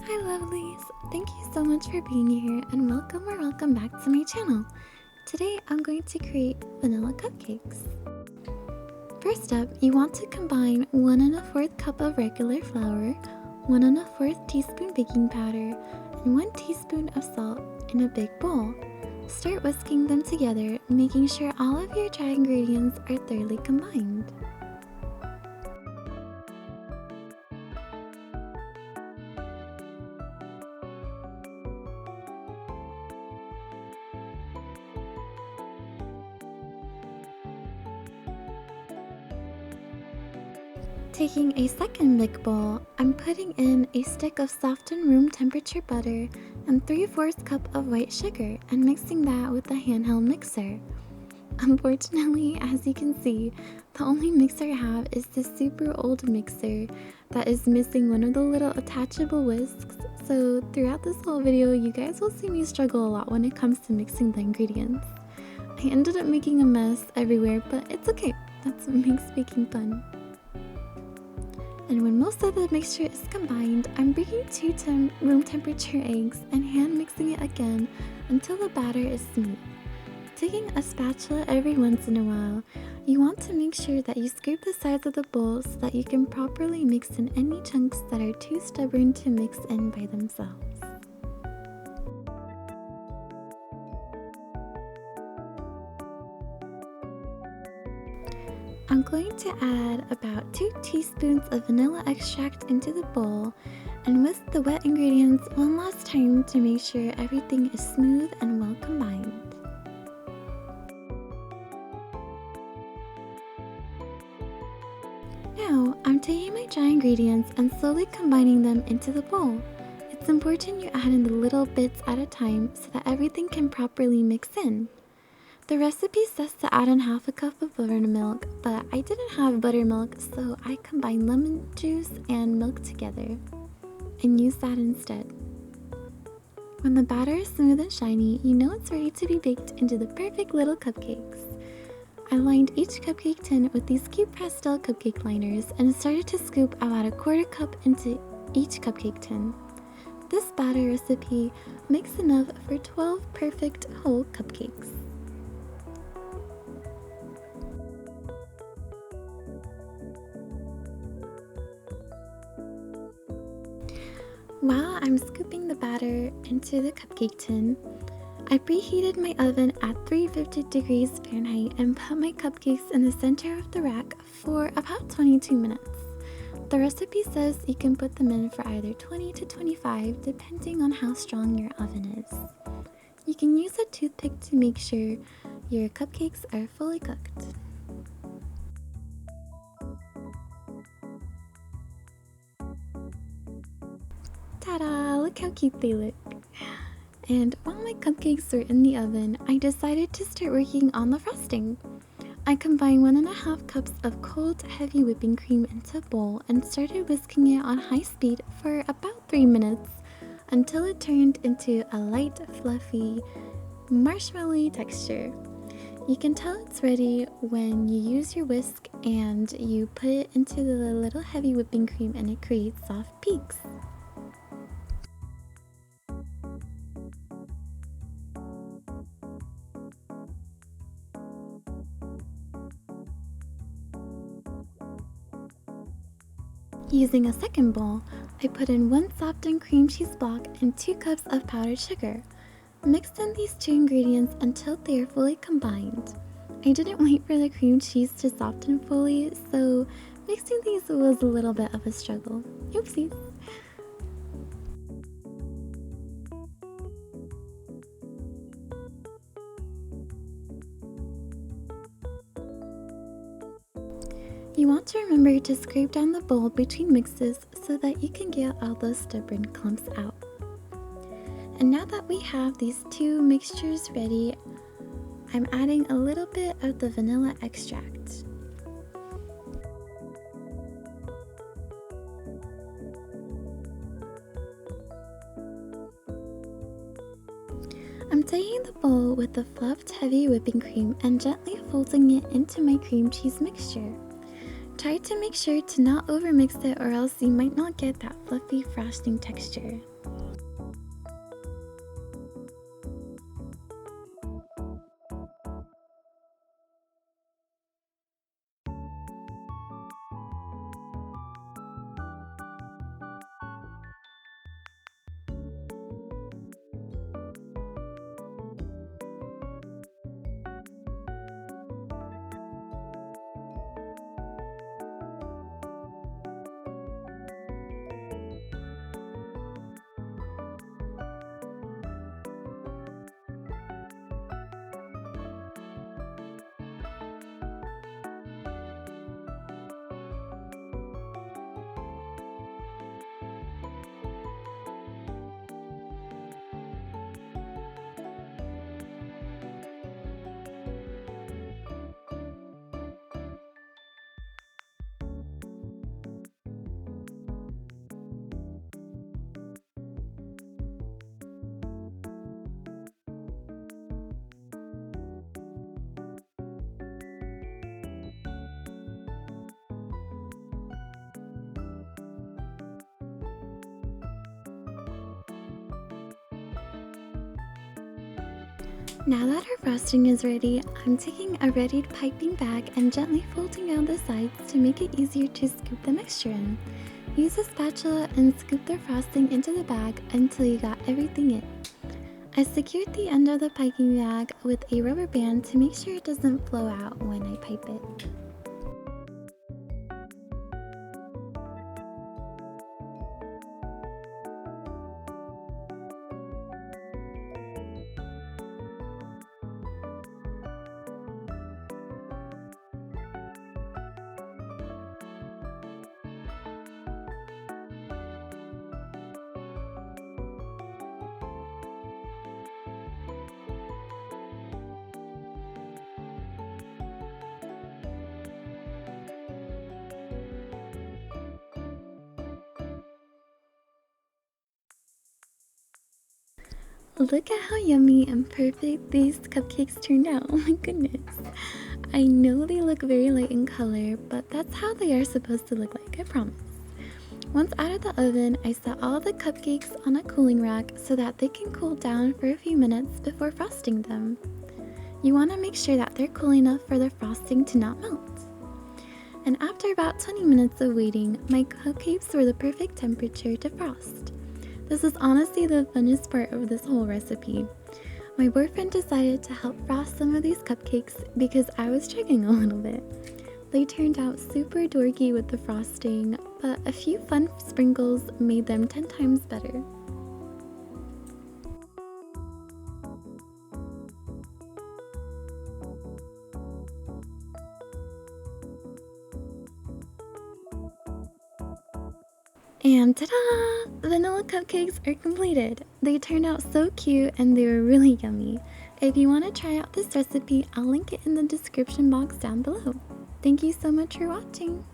Hi lovelies! Thank you so much for being here and welcome back to my channel. Today I'm going to create vanilla cupcakes. First up, you want to combine 1 1/4 cup of regular flour, 1 1/4 teaspoon baking powder, and 1 teaspoon of salt in a big bowl. Start whisking them together, making sure all of your dry ingredients are thoroughly combined. Taking a second big bowl, I'm putting in a stick of softened room temperature butter and 3/4 cup of white sugar and mixing that with a handheld mixer. Unfortunately, as you can see, the only mixer I have is this super old mixer that is missing one of the little attachable whisks, so throughout this whole video you guys will see me struggle a lot when it comes to mixing the ingredients. I ended up making a mess everywhere, but it's okay, that's what makes baking fun. And when most of the mixture is combined, I'm breaking 2 room temperature eggs and hand mixing it again until the batter is smooth. Taking a spatula every once in a while, you want to make sure that you scrape the sides of the bowl so that you can properly mix in any chunks that are too stubborn to mix in by themselves. I'm going to add about 2 teaspoons of vanilla extract into the bowl and whisk the wet ingredients one last time to make sure everything is smooth and well combined. Now, I'm taking my dry ingredients and slowly combining them into the bowl. It's important you add in the little bits at a time so that everything can properly mix in. The recipe says to add in 1/2 cup of buttermilk, but I didn't have buttermilk, so I combined lemon juice and milk together and used that instead. When the batter is smooth and shiny, you know it's ready to be baked into the perfect little cupcakes. I lined each cupcake tin with these cute pastel cupcake liners and started to scoop about 1/4 cup into each cupcake tin. This batter recipe makes enough for 12 perfect whole cupcakes. While I'm scooping the batter into the cupcake tin, I preheated my oven at 350 degrees Fahrenheit and put my cupcakes in the center of the rack for about 22 minutes. The recipe says you can put them in for either 20 to 25 depending on how strong your oven is. You can use a toothpick to make sure your cupcakes are fully cooked. Ta-da! Look how cute they look! And while my cupcakes were in the oven, I decided to start working on the frosting. I combined 1 1/2 cups of cold, heavy whipping cream into a bowl and started whisking it on high speed for about 3 minutes until it turned into a light, fluffy, marshmallowy texture. You can tell it's ready when you use your whisk and you put it into the little heavy whipping cream and it creates soft peaks. Using a second bowl, I put in 1 softened cream cheese block and 2 cups of powdered sugar. Mixed in these 2 ingredients until they are fully combined. I didn't wait for the cream cheese to soften fully, so mixing these was a little bit of a struggle. Oopsies! You want to remember to scrape down the bowl between mixes so that you can get all those stubborn clumps out. And now that we have these 2 mixtures ready, I'm adding a little bit of the vanilla extract. I'm taking the bowl with the fluffed heavy whipping cream and gently folding it into my cream cheese mixture. Try to make sure to not overmix it or else you might not get that fluffy frosting texture. Now that our frosting is ready, I'm taking a readied piping bag and gently folding out the sides to make it easier to scoop the mixture in. Use a spatula and scoop the frosting into the bag until you got everything in. I secured the end of the piping bag with a rubber band to make sure it doesn't flow out when I pipe it. Look at how yummy and perfect these cupcakes turned out. Oh my goodness. I know they look very light in color, but that's how they are supposed to look like, I promise. Once out of the oven, I set all the cupcakes on a cooling rack so that they can cool down for a few minutes before frosting them. You want to make sure that they're cool enough for the frosting to not melt. And after about 20 minutes of waiting, my cupcakes were the perfect temperature to frost. This is honestly the funnest part of this whole recipe. My boyfriend decided to help frost some of these cupcakes because I was struggling a little bit. They turned out super dorky with the frosting, but a few fun sprinkles made them 10 times better. And ta-da! Vanilla cupcakes are completed. They turned out so cute and they were really yummy. If you want to try out this recipe, I'll link it in the description box down below. Thank you so much for watching.